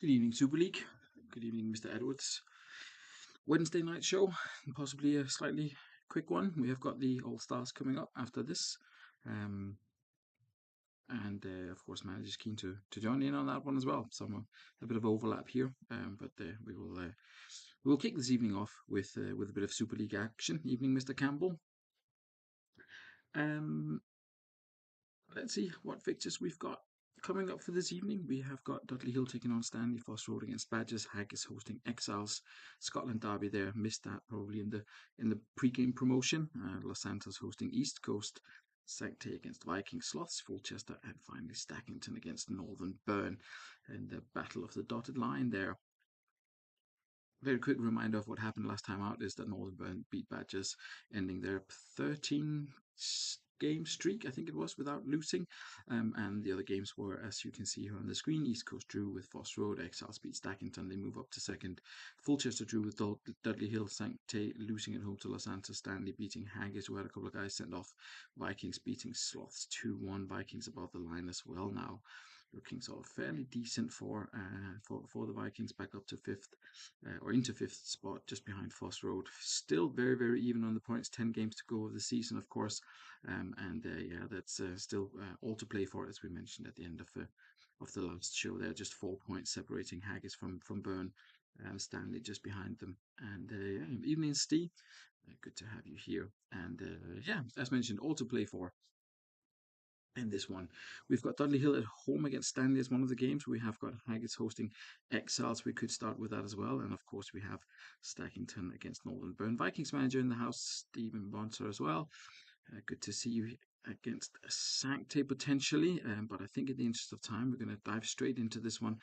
Good evening, Super League. Good evening, Mr. Edwards. Wednesday night show, possibly a slightly quick one. We have got the All Stars coming up after this. Um, and of course, manager's keen to join in on that one as well. A bit of overlap here, but we will kick this evening off with a bit of Super League action. Evening, Mr. Campbell. Um, let's see what fixtures we've got coming up for this evening. We have got Dudley Hill taking on Stanley, Foss Road against Badgers, Haggis hosting Exiles, Scotland Derby there. Missed that probably in the pre-game promotion. Los Santos hosting East Coast, Sanctay against Viking Sloths, Fulchester, and finally Stackington against Northern Burn in the battle of the dotted line there. Very quick reminder of what happened last time out is that Northern Burn beat Badgers, ending their 13 game streak, I think it was, without losing. And the other games were, as you can see here on the screen, East Coast drew with Foss Road, Exiles beat Stackington, they move up to second. Fulchester drew with Dudley Hill, Sanctay losing at home to Los Santos, Stanley beating Haggis, who had a couple of guys sent off. Vikings beating Sloths 2-1. Vikings above the line as well now. Looking sort of fairly decent for the Vikings, back up to fifth or into fifth spot, just behind Foss Road. Still very even on the points. 10 games to go of the season, of course, yeah, that's still all to play for, as we mentioned at the end of the last show. There, just 4 points separating Haggis from Burn. Stanley just behind them, and evening, Steve. Good to have you here, and yeah, as mentioned, all to play for in this one. We've got Dudley Hill at home against Stanley as one of the games. We have got Haggis hosting Exiles. We could start with that as well. And of course, we have Stackington against Northern Burn. Vikings manager in the house, Stephen Bonser as well. Good to see you against Sanctay potentially. But I think in the interest of time, we're going to dive straight into this one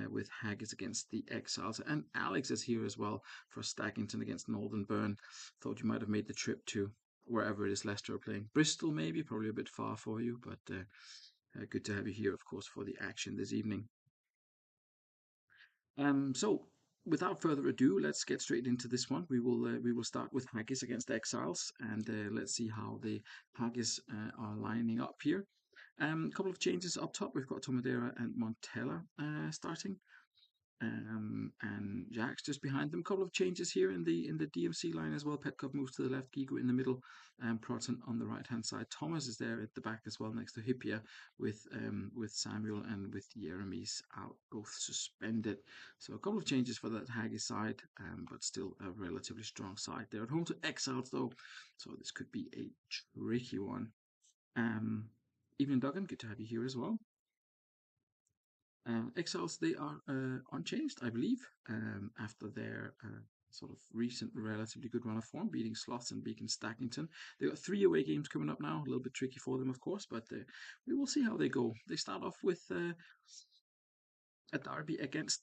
with Haggis against the Exiles. And Alex is here as well for Stackington against Northern Burn. Thought you might have made the trip to wherever it is Leicester are playing. Bristol, maybe, probably a bit far for you, but good to have you here, of course, for the action this evening. So, without further ado, let's get straight into this one. We will start with Haggis against Exiles, and let's see how the Haggis are lining up here. A couple of changes up top. We've got Tomadera and Montella starting. And Jack's just behind them. A couple of changes here in the DMC line as well. Petcov moves to the left, Gigo in the middle, and Proton on the right hand side. Thomas is there at the back as well, next to Hippia, with Samuel and with Jeremy's out, both suspended. So a couple of changes for that Haggis side, but still a relatively strong side. They're at home to Exiles though, so this could be a tricky one. Evening Duggan, good to have you here as well. Exiles, they are unchanged, I believe, after their sort of recent relatively good run of form, beating Sloths and beating Stackington. They've got 3 away games coming up now, a little bit tricky for them, of course, but we will see how they go. They start off with a derby against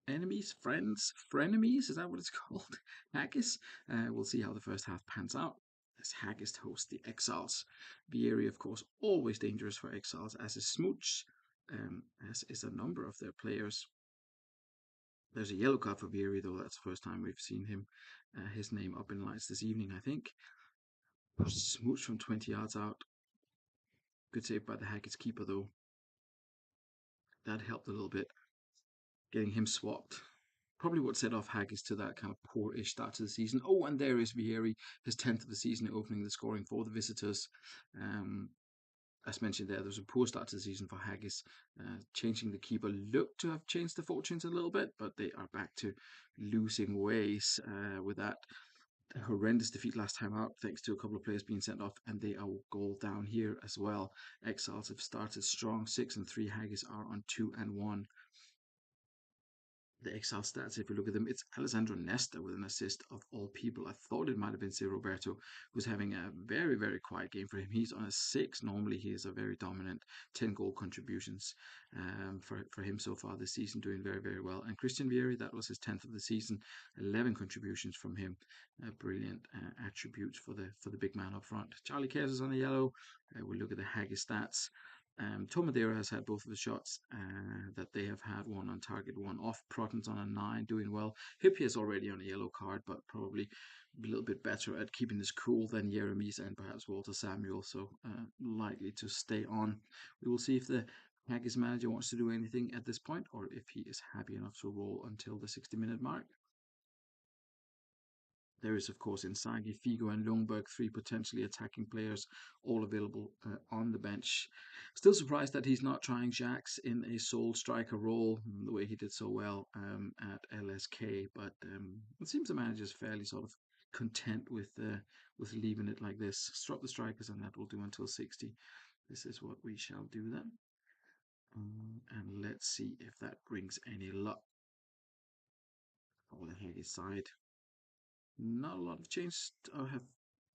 enemies, friends, frenemies, is that what it's called? Haggis. We'll see how the first half pans out as Haggis hosts the Exiles. Vieri, of course, always dangerous for Exiles, as is Smooch, as is a number of their players. There's a yellow card for Vieri, though. That's the first time we've seen him, his name up in lights this evening, I think. Smooch from 20 yards out. Good save by the Haggis keeper, though. That helped a little bit, getting him swapped. Probably what set off Haggis to that kind of poor-ish start to the season. Oh, and there is Vieri, his 10th of the season, opening the scoring for the visitors. As mentioned there was a poor start to the season for Haggis. Changing the keeper looked to have changed the fortunes a little bit, but they are back to losing ways with that horrendous defeat last time out, thanks to a couple of players being sent off, and they are goal down here as well. Exiles have started strong, 6-3. Haggis are on 2-1. The Exile stats, if you look at them, it's Alessandro Nesta with an assist of all people. I thought it might have been Roberto, who's having a very quiet game for him. He's on a 6. Normally, he is a very dominant 10 goal contributions for him so far this season, doing very well. And Christian Vieri, that was his 10th of the season, 11 contributions from him. Brilliant attributes for the big man up front. Charlie Cares is on the yellow. We'll look at the Haggis stats. Tomadera has had both of the shots that they have had, one on target, one off. Proton's on a 9, doing well. Hippie is already on a yellow card, but probably a little bit better at keeping his cool than Jeremy's and perhaps Walter Samuel, so likely to stay on. We will see if the Haggis manager wants to do anything at this point, or if he is happy enough to roll until the 60-minute mark. There is, of course, Inzaghi, Figo, and Ljungberg, three potentially attacking players, all available on the bench. Still surprised that he's not trying Jacques in a sole striker role the way he did so well at LSK, but it seems the manager's fairly sort of content with leaving it like this. Drop the strikers, and that will do until 60. This is what we shall do then. And let's see if that brings any luck for the Haggis side. Not a lot of change have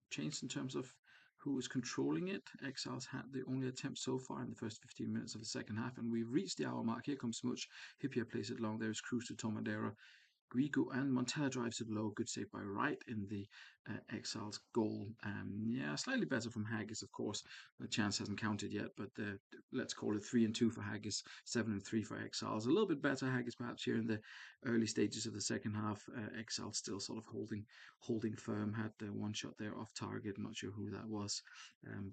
changed in terms of who is controlling it. Exiles had the only attempt so far in the first 15 minutes of the second half, and we've reached the hour mark. Here comes Smuch. Hippier plays it long. There's Cruz to Tomadera. Guigo and Montella drives it low. Good save by Wright in the Exiles goal. Yeah, slightly better from Haggis, of course. The chance hasn't counted yet, but let's call it 3-2 for Haggis, 7-3 for Exiles. A little bit better Haggis perhaps here in the early stages of the second half. Exiles still sort of holding firm. Had one shot there off target. I'm not sure who that was,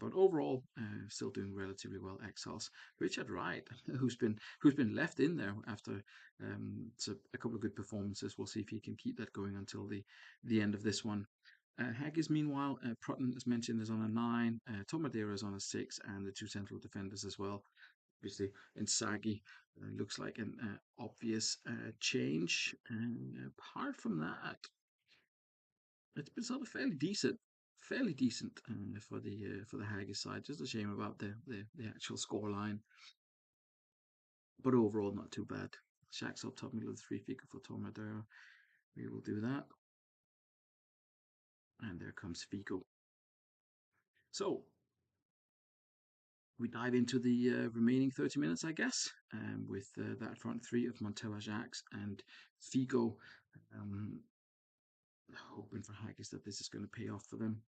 but overall still doing relatively well. Exiles. Richard Wright, who's been left in there after so a couple of good performances. We'll see if he can keep that going until the end of this one. Haggis, meanwhile, Prutton, as mentioned, is on a 9. Tomadera is on a 6, and the two central defenders as well. Obviously, Inzaghi looks like an obvious change. And apart from that, it's been sort of fairly decent for the Haggis side. Just a shame about the actual score line, but overall not too bad. Shaq's up top, middle of the three figure for Tomadera. We will do that. And there comes Figo. So we dive into the remaining 30 minutes, I guess, with that front three of Montella, Jacques, and Figo. Um, Hoping for Haggis that this is going to pay off for them.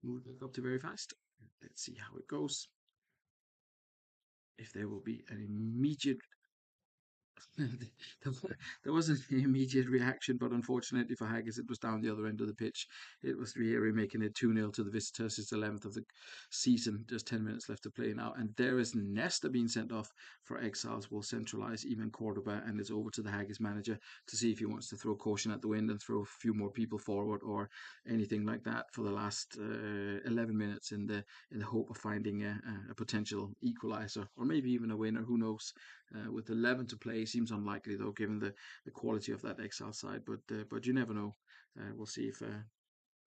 Move back up to very fast. Let's see how it goes. If there will be an immediate there was an immediate reaction, but unfortunately for Haggis, it was down the other end of the pitch. It was Rieri making it 2-0 to the visitors. It's 11th of the season, just 10 minutes left to play now. And there is Nesta being sent off for Exiles. Will centralise even Cordoba, and it's over to the Haggis manager to see if he wants to throw caution at the wind and throw a few more people forward or anything like that for the last 11 minutes in the hope of finding a potential equaliser or maybe even a winner. Who knows? With 11 to play, seems unlikely though, given the quality of that Exile side. But you never know. We'll see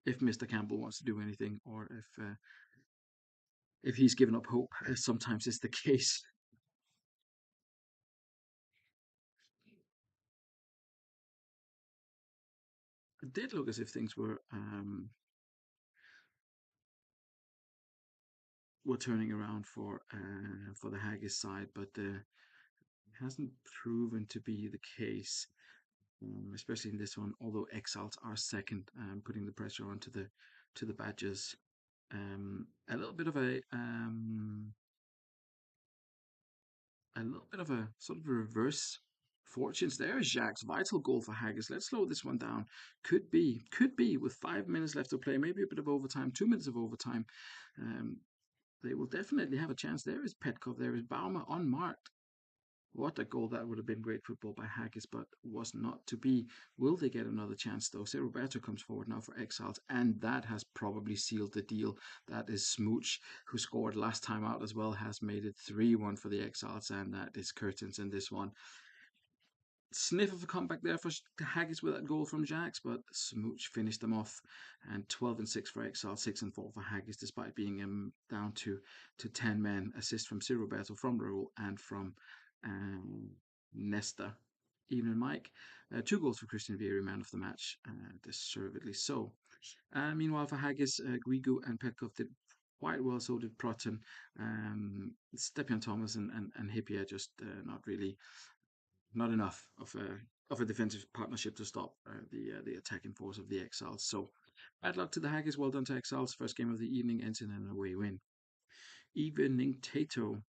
if Mr. Campbell wants to do anything, or if he's given up hope, as sometimes is the case. It did look as if things were turning around for the Haggis side, but it hasn't proven to be the case. Especially in this one, although Exiles are second, putting the pressure onto the Badgers. A little bit of a sort of a reverse fortunes there. Jacques' vital goal for Haggis. Let's slow this one down. Could be with 5 minutes left to play, maybe a bit of overtime, 2 minutes of overtime. Um, they will definitely have a chance. There is Petkov, there is Baumer unmarked. What a goal. That would have been great football by Haggis, but was not to be. Will they get another chance, though? Say Roberto comes forward now for Exiles, and that has probably sealed the deal. That is Smooch, who scored last time out as well, has made it 3-1 for the Exiles, and that is Curtains in this one. Sniff of a comeback there for Haggis with that goal from Jacques, but Smooch finished them off. And 12-6 for Exile, 6-4 for Haggis, despite being down to 10 men. Assist from Sir Roberto, from Raul, and from um, Nesta. Evening, Mike. 2 goals for Christian Vieri, man of the match, deservedly so. Meanwhile, for Haggis, Guigu and Petkov did quite well, so did Proton. Stepian Thomas and Hippier just not enough of a defensive partnership to stop the attacking force of the Exiles. So bad luck to the Haggis. Well done to Exiles. First game of the evening ends in an away win. Evening Tato.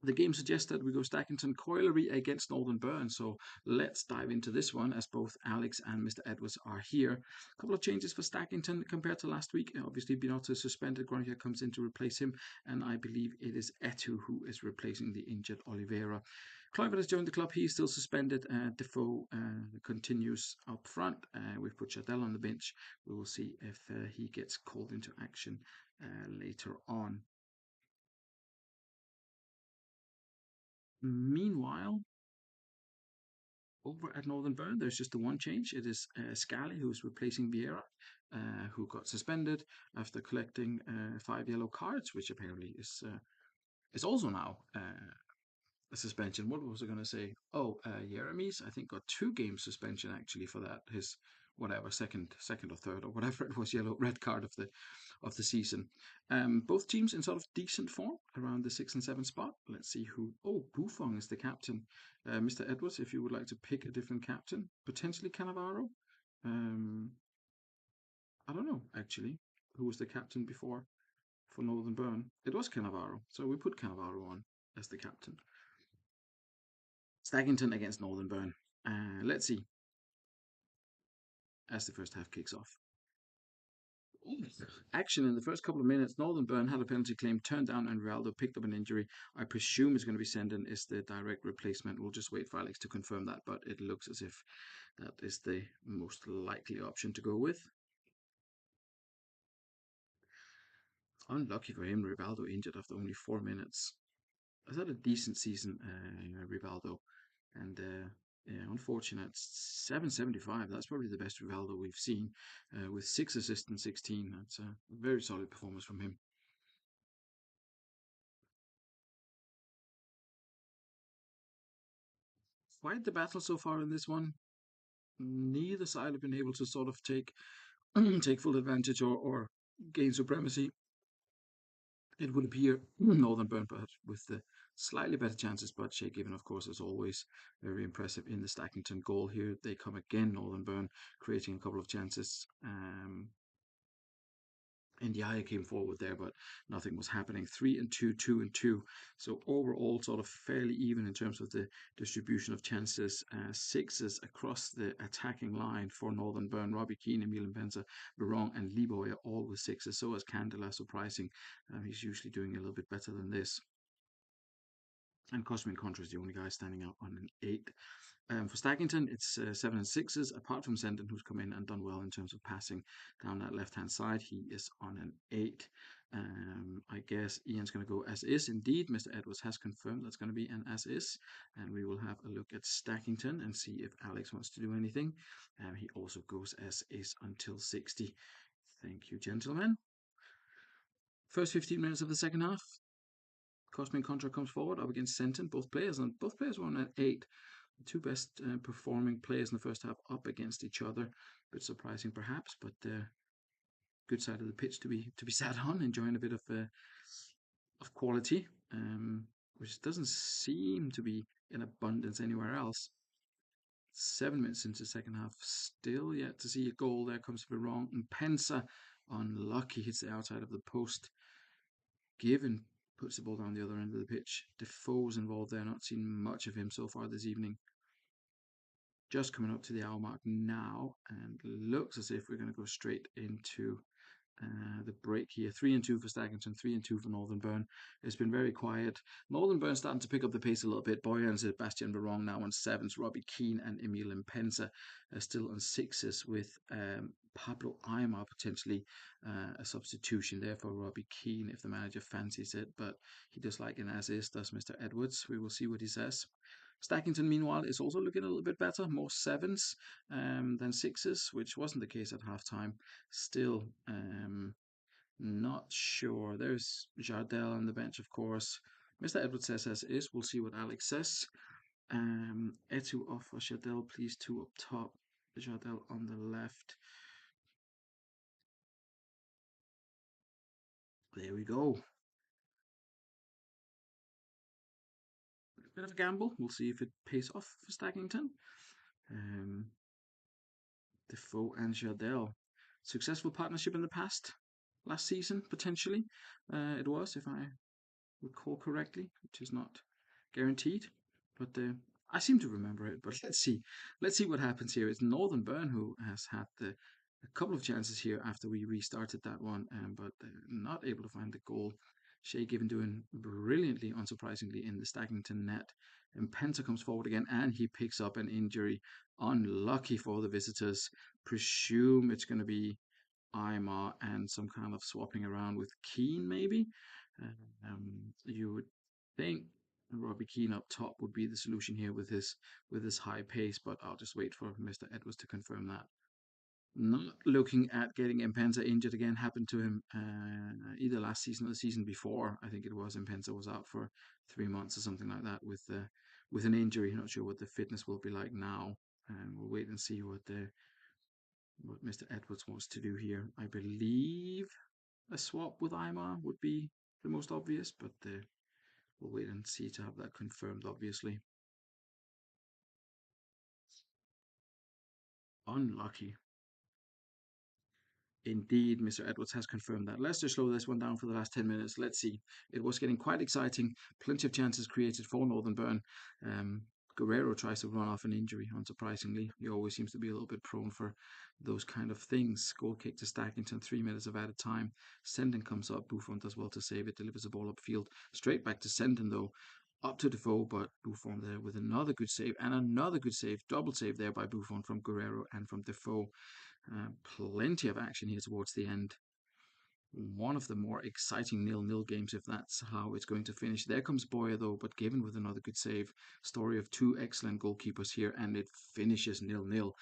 The game suggests that we go Stackington Coilery against Northern Burn, so let's dive into this one as both Alex and Mr. Edwards are here. A couple of changes for Stackington compared to last week. Obviously, Binotto suspended, Grandia comes in to replace him, and I believe it is Etu who is replacing the injured Oliveira. Kluivert has joined the club. He's still suspended. Defoe continues up front. We've put Chardell on the bench. We will see if he gets called into action later on. Meanwhile, over at Northern Burn, there's just the one change. It is Scally who's replacing Vieira, who got suspended after collecting 5 yellow cards, which apparently is also now a suspension. What was I going to say? Oh, Jeremy's I think got 2 game suspension actually for that. His whatever second or third or whatever it was yellow red card of the season. Both teams in sort of decent form around the 6 and 7 spot. Let's see who. Oh, Buffon is the captain. Mr. Edwards, if you would like to pick a different captain, potentially Cannavaro. I don't know actually who was the captain before for Northern Burn. It was Cannavaro, so we put Cannavaro on as the captain. Stackington against Northern Burn. Let's see as the first half kicks off. Action in the first couple of minutes. Northern Burn had a penalty claim turned down, and Rivaldo picked up an injury. I presume is going to be Senden is the direct replacement. We'll just wait for Alex to confirm that, but it looks as if that is the most likely option to go with. Unlucky for him, Rivaldo injured after only 4 minutes. I've had a decent season, Rivaldo, and yeah, unfortunate. 775. That's probably the best Rivaldo we've seen, with 6 assists and 16. That's a very solid performance from him. Quite the battle so far in this one. Neither side have been able to sort of take take full advantage or gain supremacy. It would appear Northern Burn perhaps with the slightly better chances, but Shea Given, of course, is always very impressive in the Stackington goal here. They come again, Northern Burn, creating a couple of chances. Ndiaye came forward there, but nothing was happening. 3 and 2, 2 and 2. So overall, sort of fairly even in terms of the distribution of chances. Sixes across the attacking line for Northern Burn. Robbie Keane, Emil Mpenza, Barong, and Liboy are all with 6s. So is Candela, surprising. He's usually doing a little bit better than this. And Cosmin Contra is the only guy standing out on an 8. For Stackington, it's 7 and 6s, apart from Senden, who's come in and done well in terms of passing down that left-hand side. He is on an 8. I guess Ian's going to go as is. Indeed, Mr. Edwards has confirmed that's going to be an as is. And we will have a look at Stackington and see if Alex wants to do anything. He also goes as is until 60. Thank you, gentlemen. First 15 minutes of the second half. Cosmin Contra comes forward up against Senton, both players, and both players were on an 8. The 2 best performing players in the first half up against each other. A bit surprising perhaps, but good side of the pitch to be sat on, enjoying a bit of quality, which doesn't seem to be in abundance anywhere else. 7 minutes into the second half, still yet to see a goal. There comes from wrong. And Pensa, unlucky, hits the outside of the post. Given puts the ball down the other end of the pitch. Defoe's involved there. Not seen much of him so far this evening. Just coming up to the hour mark now, and looks as if we're going to go straight into the break here. 3 and 2 for Stackington, 3 and 2 for Northern Burn. It's been very quiet. Northern Burn starting to pick up the pace a little bit. Boyan and Sebastian Barong now on 7s. Robbie Keane and Emil Mpenza are still on 6s, with Pablo Aymar potentially a substitution there for Robbie Keane if the manager fancies it. But he does like an as is, does Mr. Edwards. We will see what he says. Stackington, meanwhile, is also looking a little bit better, more 7s than 6s, which wasn't the case at halftime. Still, not sure. There's Jardel on the bench, of course. Mr. Edwards says as is. We'll see what Alex says. Etu off for Jardel, please. 2 up top. Jardel on the left. There we go. Bit of a gamble. We'll see if it pays off for Stackington. Defoe and Jardel. Successful partnership in the past. Last season, potentially. It was, if I recall correctly, which is not guaranteed. But I seem to remember it. But let's see what happens here. It's Northern Burn who has had a couple of chances here after we restarted that one, but not able to find the goal. Shay Given doing brilliantly, unsurprisingly, in the Stackington net. And Penta comes forward again, and he picks up an injury. Unlucky for the visitors. Presume it's going to be Aymar and some kind of swapping around with Keane, maybe. You would think Robbie Keane up top would be the solution here with his high pace, but I'll just wait for Mr. Edwards to confirm that. Not looking at getting Impenza injured again. Happened to him either last season or the season before. I think it was Impenza was out for 3 months or something like that with an injury. Not sure what the fitness will be like now. And we'll wait and see what Mr. Edwards wants to do here. I believe a swap with Aymar would be the most obvious, but we'll wait and see to have that confirmed, obviously. Unlucky. Indeed, Mr. Edwards has confirmed that. Let's just slow this one down for the last 10 minutes. Let's see. It was getting quite exciting. Plenty of chances created for Northern Burn. Guerrero tries to run off an injury, unsurprisingly. He always seems to be a little bit prone for those kind of things. Goal kick to Stackington, 3 minutes of added time. Sendon comes up. Buffon does well to save it, delivers the ball upfield. Straight back to Sendon, though. Up to Defoe, but Buffon there with another good save and another good save. Double save there by Buffon from Guerrero and from Defoe. Plenty of action here towards the end. One of the more exciting nil-nil games, if that's how it's going to finish. There comes Boya, though, but Given with another good save. Story of two excellent goalkeepers here, and it finishes nil-nil.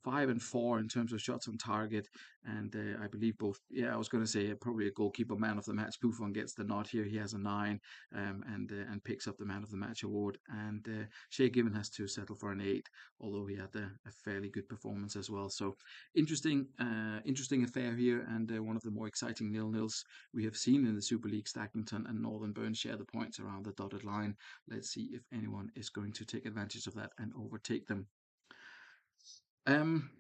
5 and 4 in terms of shots on target, and I believe both. Yeah, I was going to say probably a goalkeeper man of the match. Buffon gets the nod here. He has a 9, and picks up the man of the match award. And Shay Given has to settle for an 8, although he had a fairly good performance as well. So interesting affair here, and one of the more exciting nil-nils we have seen in the Super League. Stackington and Northern Burn share the points around the dotted line. Let's see if anyone is going to take advantage of that and overtake them. Um,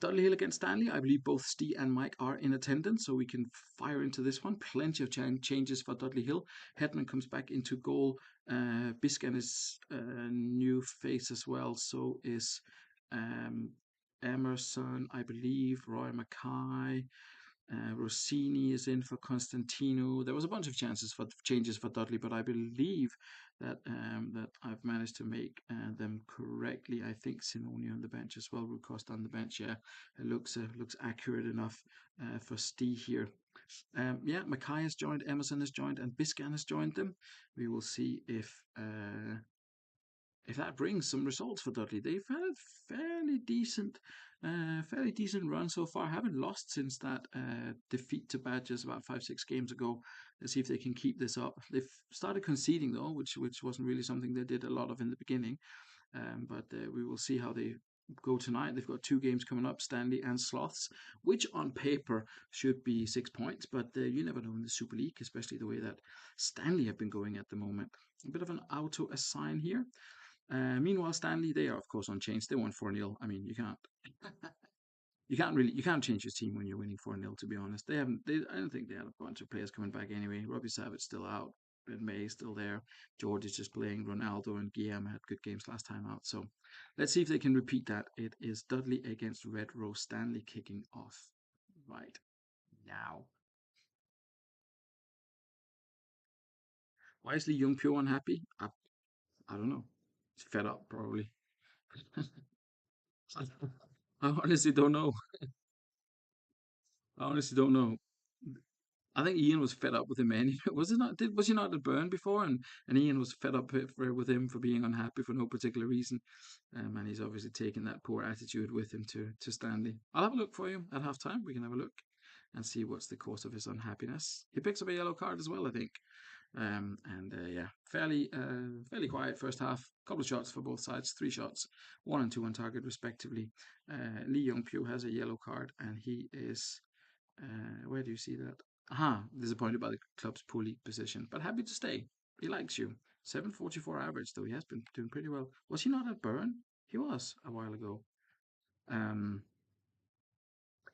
Dudley Hill against Stanley. I believe both Steve and Mike are in attendance, so we can fire into this one. Plenty of changes for Dudley Hill. Hedman comes back into goal. Biscan is a new face as well. So is Emerson, I believe. Roy Mackay. Rossini is in for Constantino. There was a bunch of changes for Dudley, but I believe that I've managed to make them correctly. I think Simone on the bench as well. Rucosta on the bench. Yeah, it looks accurate enough for Steve here. Yeah, Mackay has joined, Emerson has joined, and Biscan has joined them. We will see if that brings some results for Dudley. They've had a fairly decent run so far. Haven't lost since that defeat to Badgers about 5-6 games ago. Let's see if they can keep this up. They've started conceding though, which wasn't really something they did a lot of in the beginning. But we will see how they go tonight. They've got 2 games coming up, Stanley and Sloths, which on paper should be 6 points, but you never know in the Super League, especially the way that Stanley have been going at the moment. A bit of an auto assign here. Meanwhile, Stanley, they are of course unchanged. They won 4-0. I mean, you can't change your team when you're winning 4-0. To be honest, I don't think they had a bunch of players coming back anyway. Robbie Savage still out. Ben May still there. George is just playing. Ronaldo and Guillaume had good games last time out. So let's see if they can repeat that. It is Dudley against Red Rose. Stanley kicking off right now. Why is Lee Young Pyo unhappy? I don't know. He's fed up probably. I honestly don't know. I honestly don't know. I think Ian was fed up with him anyway. Was he not at Burn before? And Ian was fed up with him for being unhappy for no particular reason. And he's obviously taken that poor attitude with him to Stanley. I'll have a look for you at half time. We can have a look and see what's the cause of his unhappiness. He picks up a yellow card as well, I think. Yeah, fairly quiet first half. Couple of shots for both sides, 3 shots, 1 and 2 on target respectively. Lee Young Pyo has a yellow card, and he is. Where do you see that? Aha, disappointed by the club's poor league position, but happy to stay. He likes you. 744 average, though he has been doing pretty well. Was he not at Burn? He was a while ago. Um,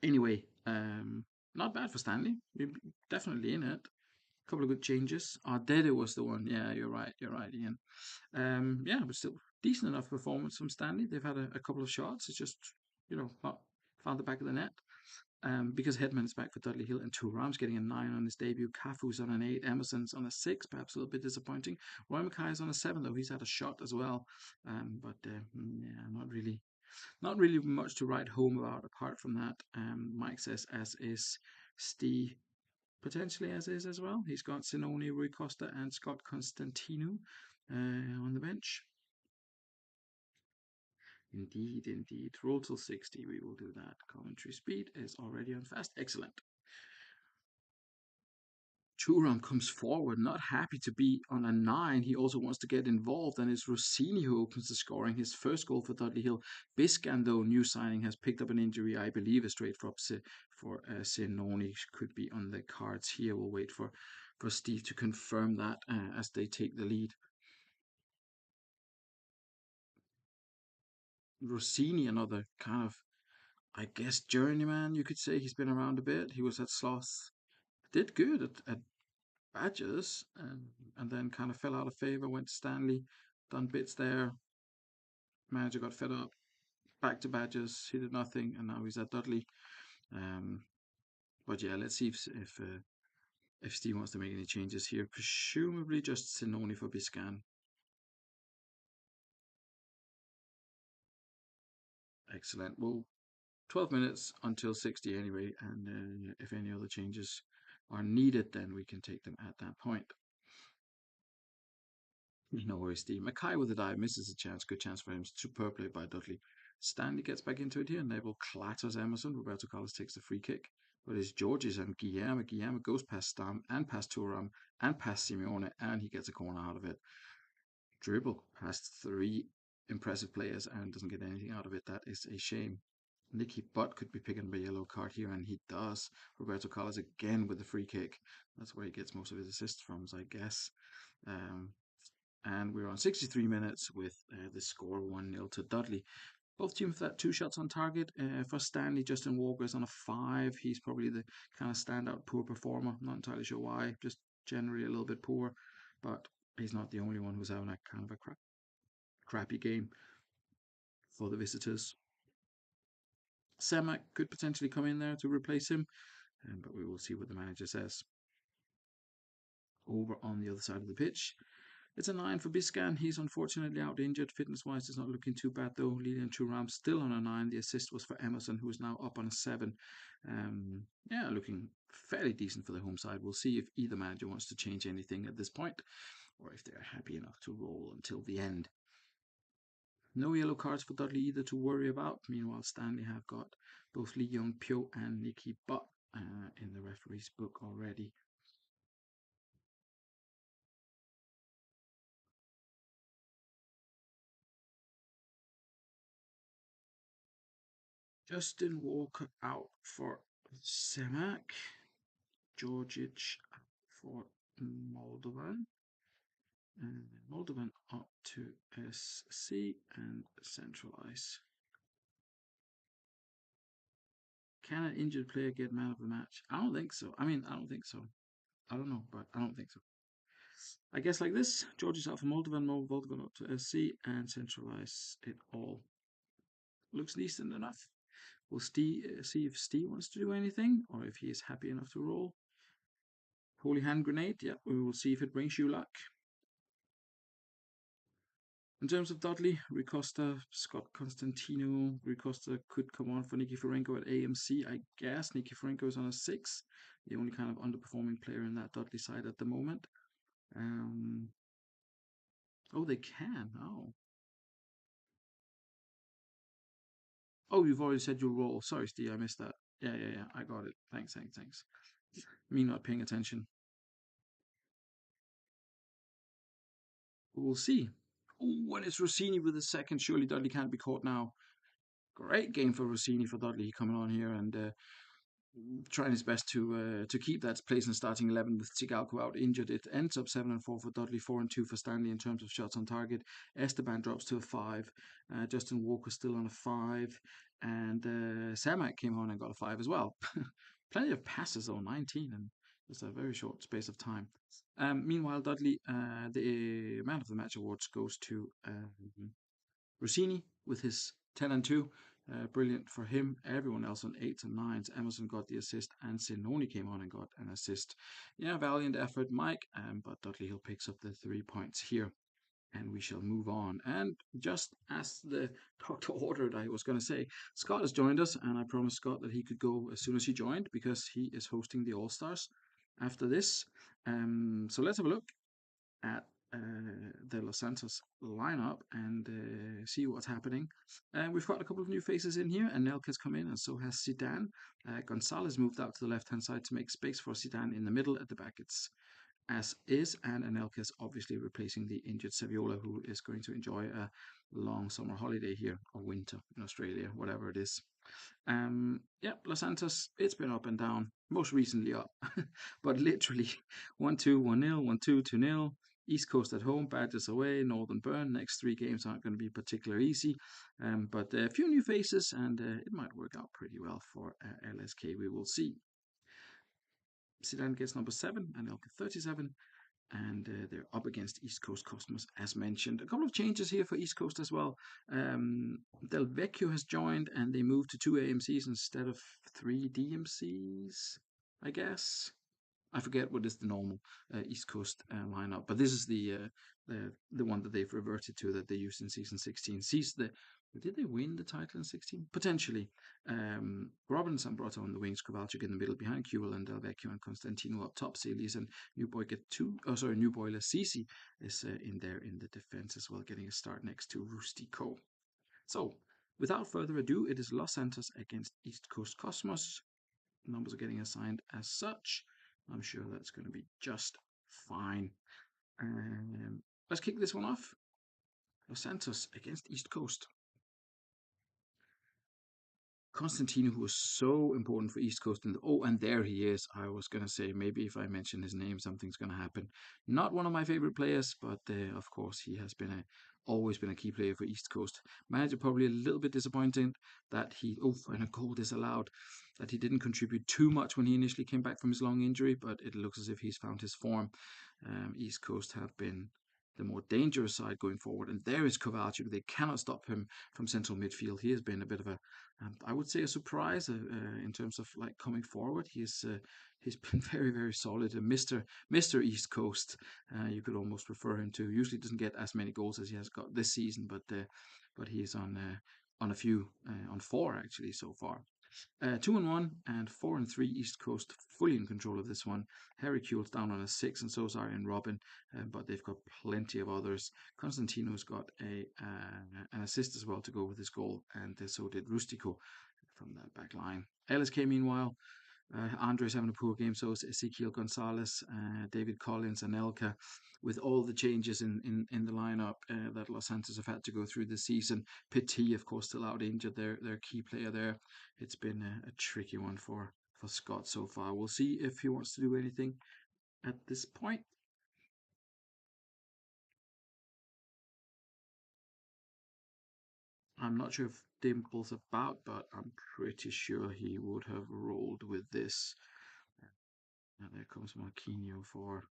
anyway, not bad for Stanley. We're definitely in it. couple of good changes. Dede was the one. Yeah, you're right. You're right, Ian. Yeah, but still decent enough performance from Stanley. They've had a couple of shots. It's just not found the back of the net. Because Hedman's back for Dudley Hill and Thuram's getting a 9 on his debut. Cafu's on an 8. Emerson's on a 6, perhaps a little bit disappointing. Roy Mackay's on a 7, though. He's had a shot as well. Yeah, not really much to write home about apart from that. Mike says, as is Steve, potentially as is as well. He's got Sinoni, Rui Costa, and Scott Constantino on the bench. Indeed, indeed. Roll till 60. We will do that. Commentary speed is already on fast. Excellent. Thuram comes forward, not happy to be on a 9. He also wants to get involved, and it's Rossini who opens the scoring. His first goal for Dudley Hill. Biscan, though, new signing, has picked up an injury. I believe a straight for Sinoni could be on the cards here. We'll wait for Steve to confirm that as they take the lead. Rossini, another kind of, I guess, journeyman, you could say. He's been around a bit. He was at Sloth. Did good at Badgers, and then kind of fell out of favour, went to Stanley, done bits there. Manager got fed up, back to Badgers, he did nothing, and now he's at Dudley. But yeah, let's see if Steve wants to make any changes here. Presumably just Sinoni for Biscan. Excellent. Well, 12 minutes until 60 anyway, and if any other changes are needed, then we can take them at that point. No worries, Steve. Mackay with a dive misses a chance. Good chance for him. Superb play by Dudley. Stanley gets back into it here. Neville clatters Emerson. Roberto Carlos takes the free kick. But it's Georges and Guillermo. Guillermo goes past Stam and past Thuram and past Simeone, and he gets a corner out of it. Dribble past 3 impressive players and doesn't get anything out of it. That is a shame. Nicky Butt could be picking up a yellow card here, and he does. Roberto Carlos again with the free kick. That's where he gets most of his assists from, I guess. And we're on 63 minutes with the score 1-0 to Dudley. Both teams have 2 shots on target. For Stanley, Justin Walker is on a 5. He's probably the kind of standout poor performer. I'm not entirely sure why. Just generally a little bit poor. But he's not the only one who's having a kind of a crappy game for the visitors. Semak could potentially come in there to replace him. But we will see what the manager says. Over on the other side of the pitch, it's a 9 for Biscan. He's unfortunately out injured. Fitness-wise, it's not looking too bad, though. Lilian Thuram still on a 9. The assist was for Emerson, who is now up on a 7. Yeah, looking fairly decent for the home side. We'll see if either manager wants to change anything at this point, or if they're happy enough to roll until the end. No yellow cards for Dudley either to worry about. Meanwhile, Stanley have got both Lee Young Pyo and Nicky Butt in the referee's book already. Justin Walker out for Semak. Georgic for Moldovan. And Moldovan up to SC and centralize. Can an injured player get man of the match? I don't think so. I don't think so. I don't know, but I don't think so. I guess like this, Georgia's out for Moldovan, Moldovan up to SC and centralize it all. Looks decent enough. We'll see if Steve wants to do anything or if he is happy enough to roll. Holy hand grenade, yeah, we will see if it brings you luck. In terms of Dudley, Ricosta, Scott Constantino, Ricosta could come on for Nikiforenko at AMC. I guess Nikiforenko is on a 6, the only kind of underperforming player in that Dudley side at the moment. Oh, they can. Oh, you've already said your role. Sorry, Steve, I missed that. Yeah, I got it. Thanks. Me not paying attention. We'll see. Oh, when it's Rossini with the second, surely Dudley can't be caught now. Great game for Rossini for Dudley coming on here and trying his best to keep that place in starting 11 with Tsigalco out injured. It ends up 7-4 for Dudley, 4-2 for Stanley in terms of shots on target. Esteban drops to a 5. Justin Walker still on a 5. And Samak came on and got a 5 as well. Plenty of passes though, 19. And It's a very short space of time. Meanwhile, Dudley, the man of the match awards goes to Rossini with his 10 and 2. Brilliant for him. Everyone else on 8s and 9s. Emerson got the assist, and Sinoni came on and got an assist. Yeah, valiant effort, Mike. But Dudley Hill picks up the 3 points here. And we shall move on. And just as the doctor ordered, I was going to say, Scott has joined us, and I promised Scott that he could go as soon as he joined because he is hosting the All Stars after this. So let's have a look at the Los Santos lineup and see what's happening. We've got a couple of new faces in here. Anelka's come in, and so has Zidane. Gonzalez moved out to the left hand side to make space for Zidane in the middle. At the back, it's as is, and Anelka is obviously replacing the injured Saviola, who is going to enjoy a long summer holiday here, or winter in Australia, whatever it is. Yeah, Los Santos, it's been up and down, most recently up, but literally 1-2, 1-0, 1-2, 2-0. East Coast at home, Badgers away, Northern Burn. Next 3 games aren't going to be particularly easy, but a few new faces, and it might work out pretty well for LSK. We will see. Zidane gets number 7 and Elka 37, and they're up against East Coast Cosmos as mentioned. A couple of changes here for East Coast as well. Del Vecchio has joined, and they moved to 2 AMCs instead of 3 DMCs, I guess. I forget what is the normal East Coast lineup, but this is the one that they've reverted to that they used in season 16. Did they win the title in 16? Potentially. Robinson brought on the wings, Kovalchuk in the middle behind Kuel and Del Vecchio and Constantino up top. Celis and New Boy get New Boy Lassisi is in there in the defense as well, getting a start next to Rustico. So, without further ado, it is Los Santos against East Coast Cosmos. Numbers are getting assigned as such. I'm sure that's going to be just fine. Let's kick this one off. Los Santos against East Coast. Constantino, who was so important for East Coast, and there he is. I was gonna say maybe if I mention his name, something's gonna happen. Not one of my favorite players, but of course he has been always been a key player for East Coast. Manager probably a little bit disappointed that and a goal disallowed, that he didn't contribute too much when he initially came back from his long injury, but it looks as if he's found his form. East Coast have been the more dangerous side going forward, and there is Kovalchuk. They cannot stop him from central midfield. He has been a bit of a I would say a surprise in terms of like coming forward. He's been very very solid. A Mister East Coast, you could almost refer him to. Usually doesn't get as many goals as he has got this season, but he is on a few on 4 actually so far. 2-1 and 4-3 East Coast, fully in control of this one. Harry Kuehl's down on a 6, and so is Arjen Robin, but they've got plenty of others. Constantino's got an assist as well to go with his goal, and so did Rustico from that back line. LSK, meanwhile, Andre's having a poor game, so is Ezequiel Gonzalez, David Collins, and Elka. With all the changes in the lineup that Los Santos have had to go through this season, Petit, of course, still out injured, their key player there. It's been a tricky one for Scott so far. We'll see if he wants to do anything at this point. I'm not sure if Dimple's about, but I'm pretty sure he would have rolled with this. And there comes Marquinhos for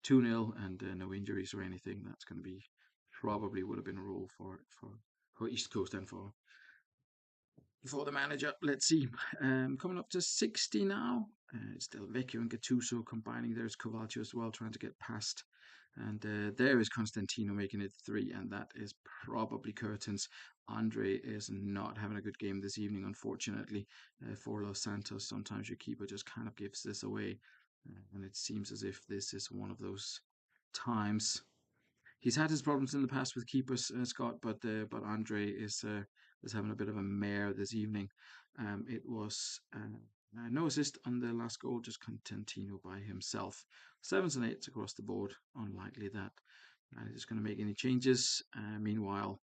2-0 and no injuries or anything. That's going to be probably would have been a rule for East Coast and for the manager. Let's see. Coming up to 60 now. It's Del Vecchio and Gattuso combining. There's Kovalchuk as well, trying to get past. And there is Constantino making it 3, and that is probably curtains. Andre is not having a good game this evening, unfortunately, for Los Santos. Sometimes your keeper just kind of gives this away, and it seems as if this is one of those times. He's had his problems in the past with keepers, Scott, but Andre is having a bit of a mare this evening. It was no assist on the last goal, just Constantino by himself. 7s and 8s across the board. Unlikely that he's going to make any changes. Meanwhile,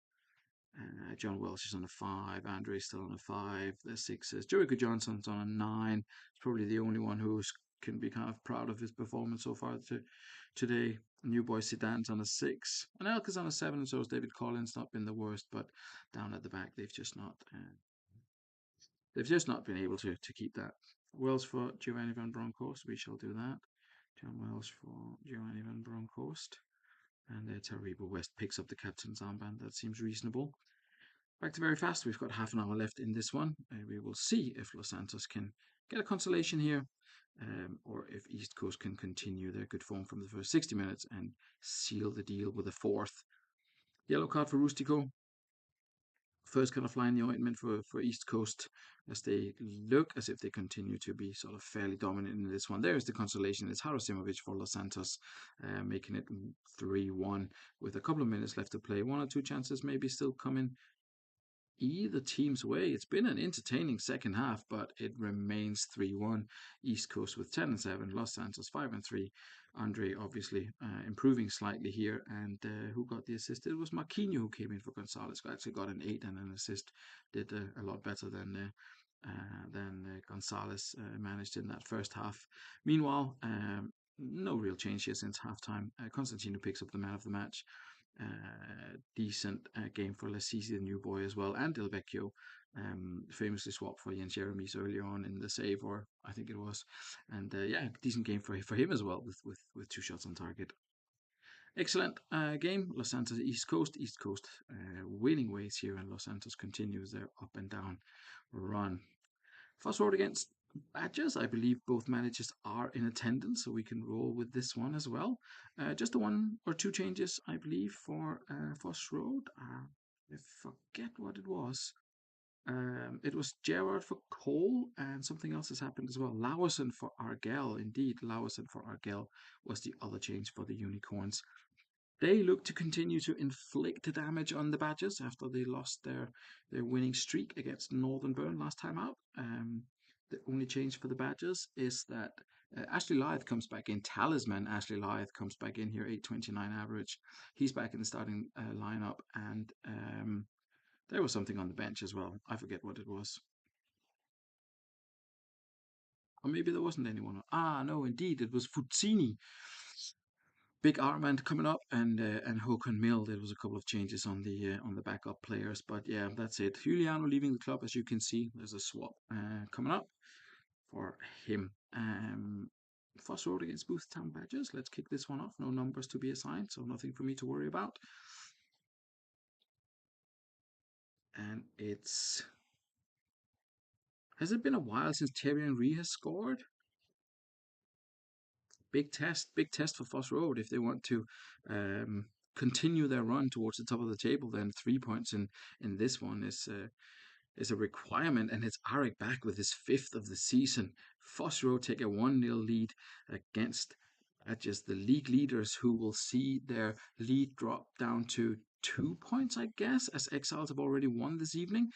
John Welsh is on a 5. Andre's still on a 5. The 6s. Jericho Johnson's on a 9. He's probably the only one who can be kind of proud of his performance so far today. New boy Zidane's on a 6. And Elka's on a 7, and so is David Collins. Not been the worst, but down at the back, they've just not been able to keep that. Wells for Giovanni Van Bronckhorst. We shall do that. John Welsh for Giovanni Van Bronckhorst. And Taribo West picks up the captain's armband. That seems reasonable. Back to very fast. We've got half an hour left in this one. We will see if Los Santos can get a consolation here, or if East Coast can continue their good form from the first 60 minutes and seal the deal with a fourth. Yellow card for Rustico. First kind of fly in the ointment for East Coast, as they look as if they continue to be sort of fairly dominant in this one. There's the consolation. It's Harasimovic for Los Santos, making it 3-1 with a couple of minutes left to play. One or two chances maybe still coming either team's way. It's been an entertaining second half, but it remains 3-1. East Coast with 10-7, Los Santos 5-3. Andre obviously improving slightly here, and who got the assist? It was Marquinhos who came in for Gonzalez. Actually got an 8 and an assist. Did a lot better than Gonzalez managed in that first half. Meanwhile, no real change here since halftime. Constantino picks up the man of the match. Decent game for Lassisi, the new boy, as well, and Del Vecchio, famously swapped for Jens Jeremies earlier on in the save, or I think it was, and yeah, decent game for him as well, with 2 shots on target. Excellent game. Los Santos East Coast. East Coast winning ways here, and Los Santos continues their up and down run. Fast forward against Badgers. I believe both managers are in attendance, so we can roll with this one as well. Just the 1 or 2 changes, I believe, for Foss Road. I forget what it was. It was Gerard for Cole, and something else has happened as well. Lauerson for Argel. Indeed, Lauerson for Argel was the other change for the Unicorns. They look to continue to inflict damage on the Badgers after they lost their winning streak against Northern Burn last time out. The only change for the Badgers is that Ashley Lyth comes back in. Talisman Ashley Lyth comes back in here, 829 average. He's back in the starting lineup, and there was something on the bench as well. I forget what it was. Or maybe there wasn't anyone. No, indeed, it was Fuzzini. Big Armand coming up, and Håkon Mill. There was a couple of changes on the backup players, but yeah, that's it. Juliano leaving the club, as you can see. There's a swap coming up for him. Foss Road against Boothtown Badgers. Let's kick this one off. No numbers to be assigned, so nothing for me to worry about. And has it been a while since Thierry Henry has scored? Big test for Foss Road if they want to continue their run towards the top of the table. Then 3 points in this one is a requirement, and it's Arik back with his 5th of the season. Foss Road take a 1-0 lead against just the league leaders, who will see their lead drop down to 2 points, I guess, as Exiles have already won this evening.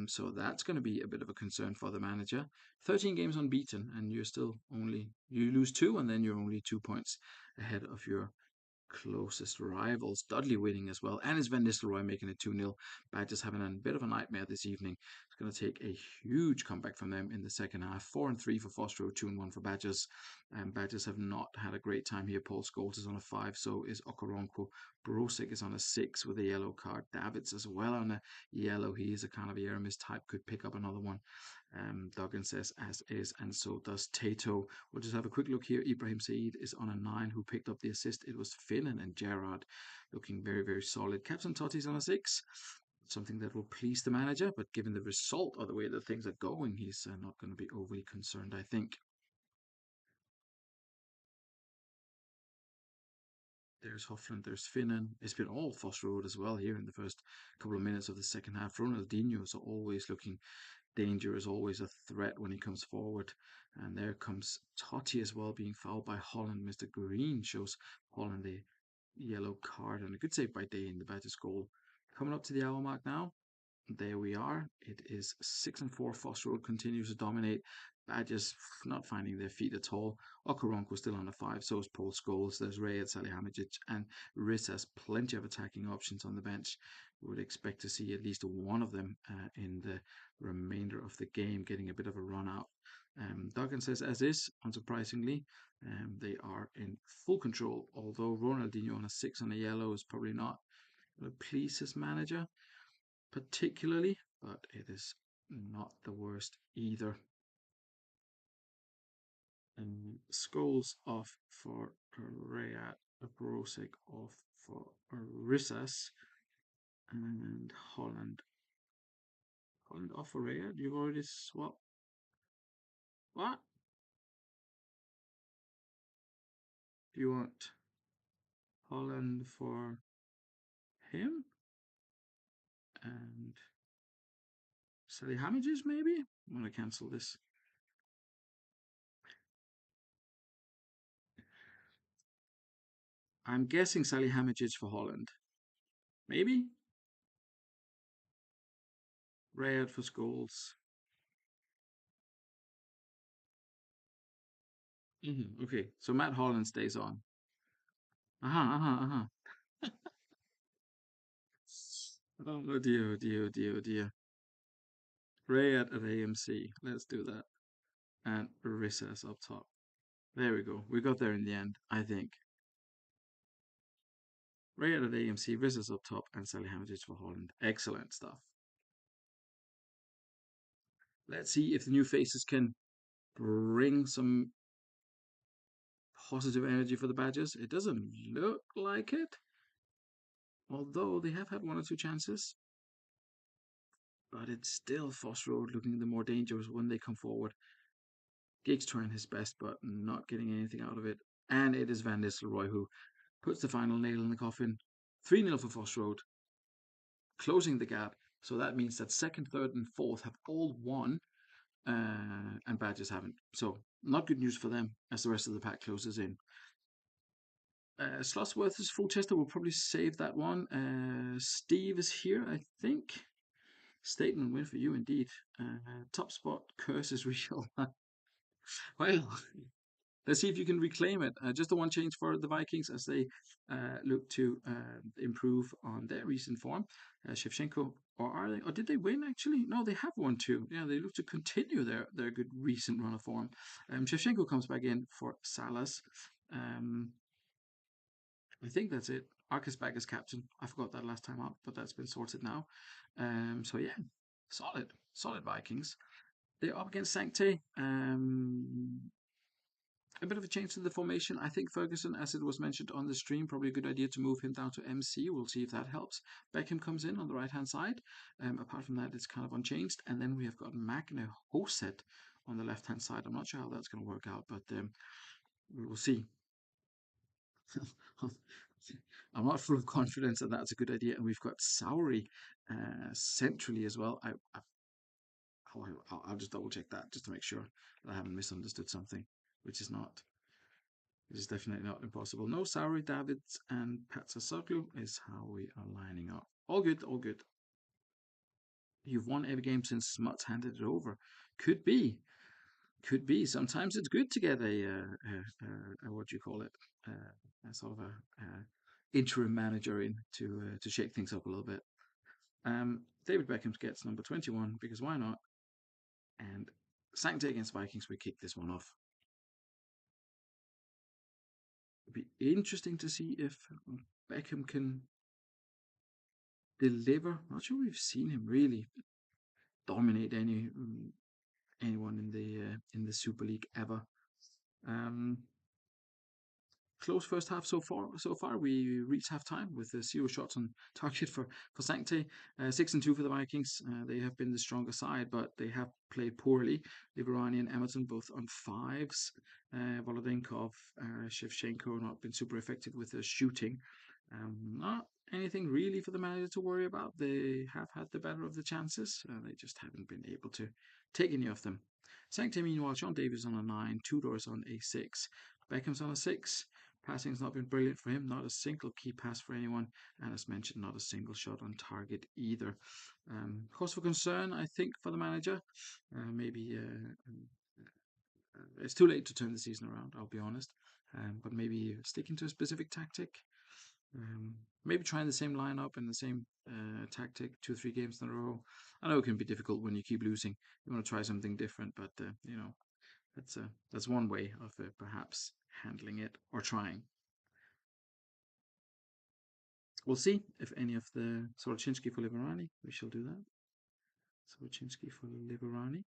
So that's going to be a bit of a concern for the manager. 13 games unbeaten, and you lose 2, and then you're only 2 points ahead of your closest rivals. Dudley winning as well, and it's Van Nistelrooy making it 2-0. Badgers having a bit of a nightmare this evening. It's going to take a huge comeback from them in the second half. 4-3 for Foss Road, 2-1 for Badgers. Badgers have not had a great time here. Paul Scholes is on a 5, so is Okoronkwo. Brosik is on a 6 with a yellow card. Davids as well on a yellow. He is a kind of Aramis type, could pick up another one. Duggan says as is, and so does Tato. We'll just have a quick look here. Ibrahim Saeed is on a 9, who picked up the assist. It was Finnan and Gerard, looking very, very solid. Captain Totti's on a 6. Something that will please the manager, but given the result or the way that things are going, he's not going to be overly concerned, I think. There's Hoffland, there's Finnan. It's been all Foss Road as well here in the first couple of minutes of the second half. Ronaldinho is always looking dangerous, always a threat when he comes forward. And there comes Totti as well, being fouled by Holland. Mr. Green shows Holland the yellow card, and a good save by Day in the Badgers goal. Coming up to the hour mark now. There we are. It is 6-4. Foss Road continues to dominate. Badgers not finding their feet at all. Okoronkwo still on a 5. So is Paul Scholes. There's Rayed Salihamidzic, and Riss has plenty of attacking options on the bench. We would expect to see at least one of them in the remainder of the game, getting a bit of a run out. Duggan says, as is, unsurprisingly, they are in full control. Although Ronaldinho on a 6 and a yellow is probably not going to please his manager particularly, but it is not the worst either. Scholes off for Rayat, Brosik off for Rissas, and Holland off for Rayat. You've already swapped. What? Do you want Holland for him? And Sally Hamages, maybe? I'm going to cancel this. I'm guessing Sally Hamages for Holland. Maybe? Rayad for Scholes. Okay, so Matt Holland stays on. Uh-huh. Oh dear, oh dear, oh dear, oh dear. Rayad at AMC. Let's do that. And Rissas up top. There we go. We got there in the end, I think. Rayad at AMC, Rissas up top, and Sally Hamages for Holland. Excellent stuff. Let's see if the new faces can bring some positive energy for the Badgers. It doesn't look like it, although they have had one or two chances. But it's still Foss Road looking the more dangerous when they come forward. Giggs trying his best, but not getting anything out of it. And it is Van Nistelrooy who puts the final nail in the coffin. 3-0 for Foss Road, closing the gap. So that means that second, third, and fourth have all won, and Badgers haven't. So not good news for them as the rest of the pack closes in. Slots versus Full Chester will probably save that one. Steve is here, I think. Statement win for you indeed. Top spot curse is real. Well, let's see if you can reclaim it. Just the one change for the Vikings as they look to improve on their recent form. Shevchenko, or are they? Or did they win actually? No, they have won too. Yeah, they look to continue their good recent run of form. Shevchenko comes back in for Salas. I think that's it. Arcus back as captain. I forgot that last time out, but that's been sorted now. So yeah, solid Vikings. They're up against Sancte. A bit of a change to the formation. I think Ferguson, as it was mentioned on the stream, probably a good idea to move him down to MC. We'll see if that helps. Beckham comes in on the right hand side. Apart from that, it's kind of unchanged. And then we have got Magne Hoset on the left hand side. I'm not sure how that's going to work out, but we will see. I'm not full of confidence that that's a good idea. And we've got Sowery centrally as well. I'll just double check that just to make sure that I haven't misunderstood something, which is not. It is definitely not impossible. No, Sowery, Davids, and Patsasoglu is how we are lining up. All good, all good. You've won every game since Smuts handed it over. Could be. Could be. Sometimes it's good to get a what do you call it? A sort of a interim manager in to shake things up a little bit. David Beckham gets number 21 because why not? And Sancte against Vikings, we kick this one off. It'd be interesting to see if Beckham can deliver. Not sure we've seen him really dominate anyone in the Super League ever. Close first half so far. We reached half time with 0 shots on target for Sancte. 6-2 for the Vikings. They have been the stronger side, but they have played poorly. Liverani and Emerton both on 5s. Volodenkov, Shevchenko not been super effective with their shooting. Not anything really for the manager to worry about. They have had the better of the chances. They just haven't been able to take any of them. Sancte, meanwhile, Sean Davis on a 9, Tudor's on a 6, Beckham's on a 6. Passing's not been brilliant for him, not a single key pass for anyone, and as mentioned, not a single shot on target either. Cause for concern, I think, for the manager. Maybe it's too late to turn the season around, I'll be honest. But maybe sticking to a specific tactic. Maybe trying the same lineup and the same tactic 2-3 games in a row. I know it can be difficult when you keep losing. You want to try something different, but that's one way of perhaps handling it or trying. We'll see if any of the Sorochinski for Liverani. We shall do that. Sorochinski for Liverani.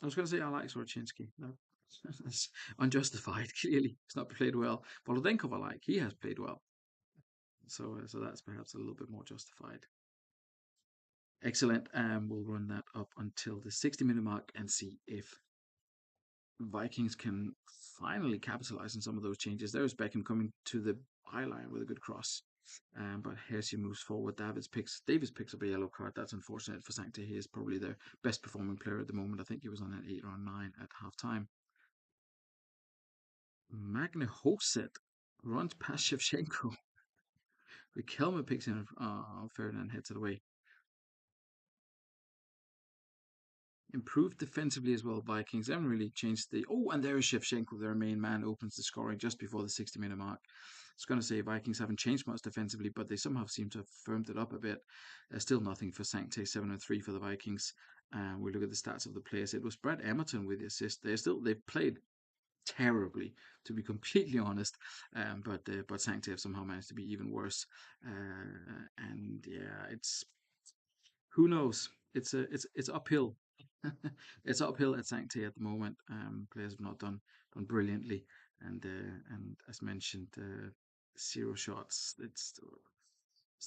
I was going to say I like Sorochinski. No, that's unjustified. Clearly, he's not played well. Volodenkov I like. He has played well. So that's perhaps a little bit more justified. Excellent. We'll run that up until the 60-minute mark and see if Vikings can finally capitalize on some of those changes. There's Beckham coming to the byline with a good cross. But Hershey moves forward. Davis picks up a yellow card. That's unfortunate for Sancti. He is probably their best performing player at the moment. I think he was on an 8 or a 9 at half time. Magne Hoset runs past Shevchenko. Riquelme picks him. Ferdinand heads it away. Improved defensively as well. Vikings haven't really changed the. Oh, and there is Shevchenko, their main man, opens the scoring just before the 60-minute mark. I was going to say Vikings haven't changed much defensively, but they somehow seem to have firmed it up a bit. Still nothing for Sancte, 7-3 for the Vikings. We look at the stats of the players. It was Brad Emerton with the assist. They've played terribly, to be completely honest. But Sancte have somehow managed to be even worse. And yeah, it's who knows. It's uphill. It's uphill at Sancti at the moment. Players have not done brilliantly, and as mentioned, 0 shots. It's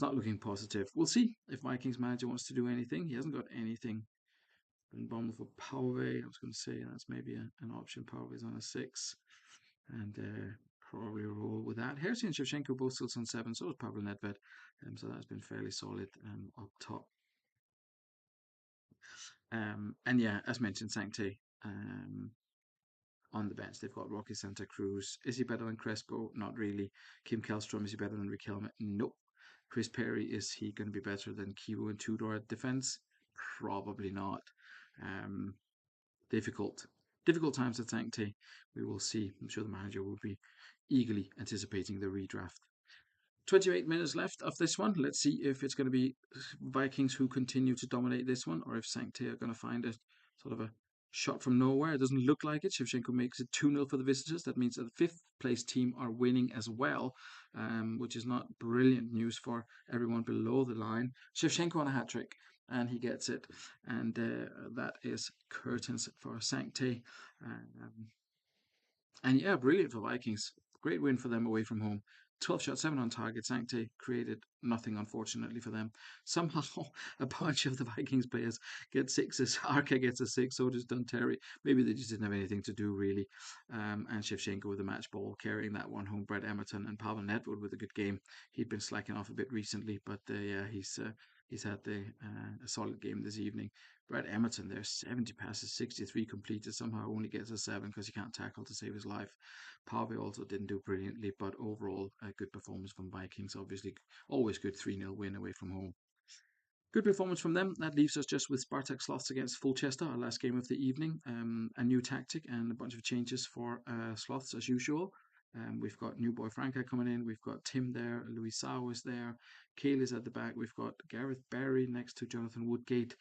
not looking positive. We'll see if Vikings manager wants to do anything. He hasn't got anything. Been bombed for Pauve. I was going to say that's maybe an option. Pauve is on a 6, and probably roll with that. Hersey and Shevchenko both still on 7. So is Pavel Nedved. So that's been fairly solid up top. And yeah, as mentioned, Sancte on the bench. They've got Rocky Santa Cruz. Is he better than Crespo? Not really. Kim Kallstrom, is he better than Riquelme? Nope. Chris Perry, is he going to be better than Kiwo and Tudor at defense? Probably not. Um, difficult. Difficult times at Sancte. We will see. I'm sure the manager will be eagerly anticipating the redraft. 28 minutes left of this one. Let's see if it's going to be Vikings who continue to dominate this one, or if Sancte are going to find a sort of a shot from nowhere. It doesn't look like it. Shevchenko makes it 2-0 for the visitors. That means that the fifth place team are winning as well, which is not brilliant news for everyone below the line. Shevchenko on a hat trick, and he gets it. And that is curtains for Sancte. And yeah, brilliant for Vikings. Great win for them away from home. 12 shots, 7 on target. Sancte created nothing, unfortunately, for them. Somehow, a bunch of the Vikings players get 6s. Arca gets a 6, so does Terry. Maybe they just didn't have anything to do, really. And Shevchenko with the match ball, carrying that one home. Brett Emerton and Pavel Nedved with a good game. He'd been slacking off a bit recently, but yeah, he's had a solid game this evening. Brett Emerton there, 70 passes, 63 completed, somehow only gets a 7 because he can't tackle to save his life. Pave also didn't do brilliantly, but overall a good performance from Vikings. Obviously, always good 3-0 win away from home. Good performance from them. That leaves us just with Spartak Sloths against Fulchester, our last game of the evening. A new tactic and a bunch of changes for Sloths as usual. We've got new boy Franca coming in. We've got Tim there. Louis Sau is there. Kale is at the back. We've got Gareth Barry next to Jonathan Woodgate.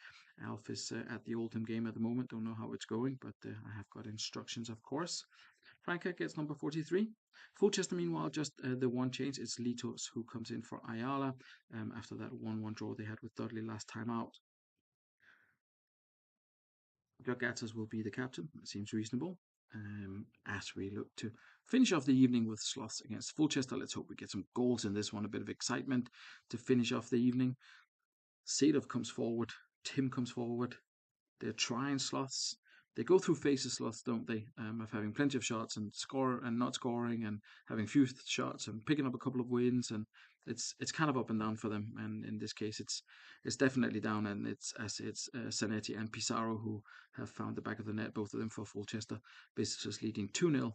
Alf is at the Oldham game at the moment. Don't know how it's going, but I have got instructions, of course. Franca gets number 43. Fulchester, meanwhile, just the one change. It's Litos who comes in for Ayala after that 1-1 draw they had with Dudley last time out. Jogatas will be the captain. That seems reasonable. As we look to finish off the evening with Sloths against Fulchester, let's hope we get some goals in this one. A bit of excitement to finish off the evening. Sadov comes forward. Tim comes forward. They're trying Sloths. They go through phases, Sloths, don't they? Of having plenty of shots and not scoring, and having few shots and picking up a couple of wins, and it's kind of up and down for them. And in this case, it's definitely down, and it's Zanetti and Pizarro who have found the back of the net, both of them for Fulchester. Visitors leading 2-0.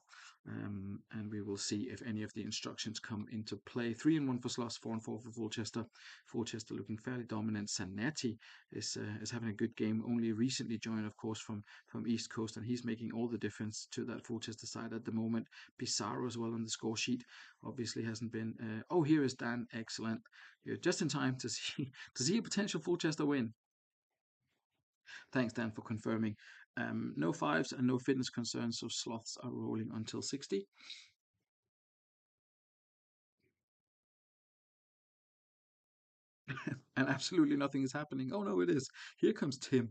And we will see if any of the instructions come into play. 3-1 for Sloss, 4-4 for Fulchester. Fulchester looking fairly dominant. Zanetti is having a good game. Only recently joined, of course, from East Coast, and he's making all the difference to that Fulchester side at the moment. Pizarro as well on the score sheet. Obviously hasn't been. Here is Dan. Excellent. You're just in time to see a potential Fulchester win. Thanks, Dan, for confirming. No 5s and no fitness concerns, so Sloths are rolling until 60. and absolutely nothing is happening. Oh no, it is. Here comes Tim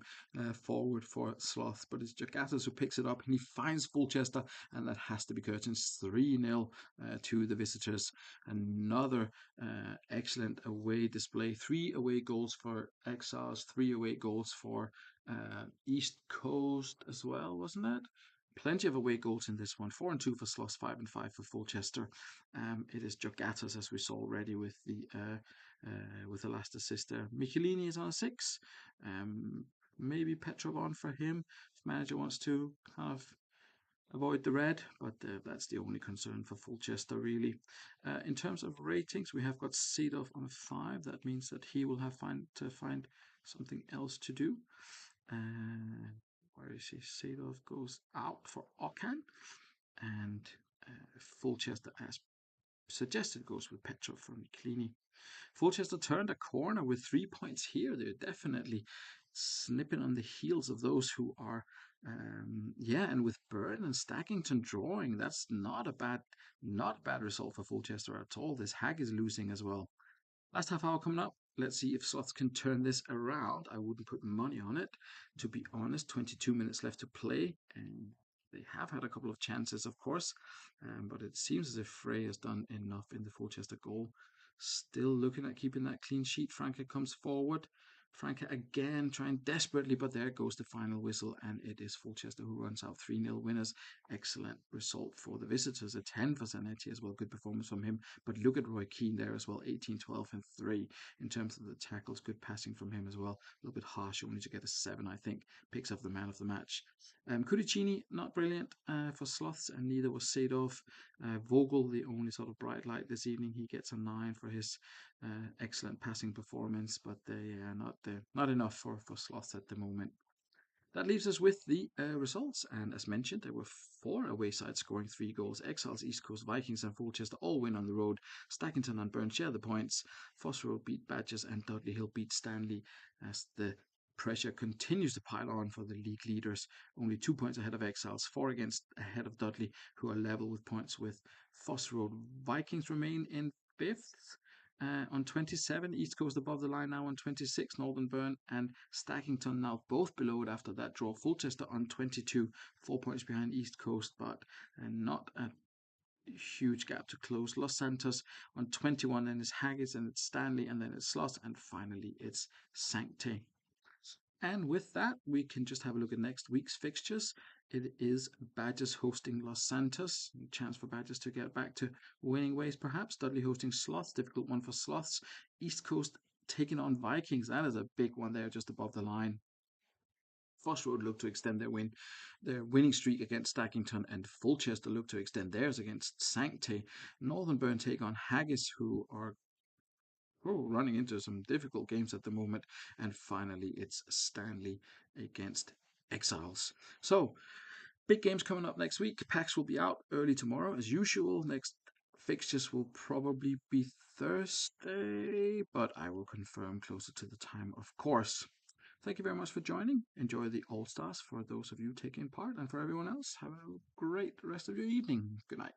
forward for Sloth, but it's Jagatas who picks it up and he finds Fulchester, and that has to be curtains. 3-0 to the visitors. Another excellent away display. 3 away goals for Exiles, 3 away goals for East Coast as well, wasn't it? Plenty of away goals in this one. 4-2 for Sloss, 5-5 for Fulchester. It is Jogatas, as we saw already with the last assist there. Michelini is on a 6. Maybe Petrov on for him if manager wants to kind of avoid the red, but that's the only concern for Fulchester really. In terms of ratings, we have got Sedov on a 5. That means that he will have to find something else to do. Where is he? Sedov goes out for Okan, and Fulchester, as suggested, goes with Petrov from Michelini. Fulchester turned a corner with 3 points here. They're definitely snipping on the heels of those who are, and with Burn and Stackington drawing, that's not a bad result for Fulchester at all. This Hag is losing as well. Last half hour coming up. Let's see if Slots can turn this around. I wouldn't put money on it, to be honest. 22 minutes left to play, and they have had a couple of chances, of course, but it seems as if Frey has done enough in the Fulchester goal. Still looking at keeping that clean sheet. Franke comes forward. Franke again trying desperately, but there goes the final whistle, and it is Fulchester who runs out 3-0 winners. Excellent result for the visitors. A 10 for Zanetti as well. Good performance from him. But look at Roy Keane there as well. 18, 12, and 3 in terms of the tackles. Good passing from him as well. A little bit harsh, only to get a 7, I think. Picks up the man of the match. Curicini, not brilliant for Sloths, and neither was Sadov. Vogel, the only sort of bright light this evening. He gets a 9 for his excellent passing performance, but they are not enough for Sloths at the moment. That leaves us with the results, and as mentioned, there were 4 away sides scoring 3 goals. Exiles, East Coast, Vikings, and Fulchester all win on the road. Stackington and Burn share the points. Foss Road beat Badgers, and Dudley Hill beat Stanley as the pressure continues to pile on for the league leaders. Only 2 points ahead of Exiles, 4 ahead of Dudley, who are level with points with Foss Road. Vikings remain in 5th. On 27, East Coast above the line now on 26, Northern Burn and Stackington now both below it after that draw. Fulchester on 22, 4 points behind East Coast, but not a huge gap to close. Los Santos on 21, then it's Haggis, and it's Stanley, and then it's Sloss, and finally it's Sancte. And with that, we can just have a look at next week's fixtures. It is Badgers hosting Los Santos. A chance for Badgers to get back to winning ways, perhaps. Dudley hosting Sloths. Difficult one for Sloths. East Coast taking on Vikings. That is a big one there, just above the line. Foss Road look to extend their winning streak against Stackington, and Fulchester look to extend theirs against Sancte. Northern Burn take on Haggis, who are running into some difficult games at the moment. And finally, it's Stanley against Exiles. So, big games coming up next week. Packs will be out early tomorrow, as usual. Next fixtures will probably be Thursday, but I will confirm closer to the time, of course. Thank you very much for joining. Enjoy the All-Stars for those of you taking part, and for everyone else, have a great rest of your evening. Good night.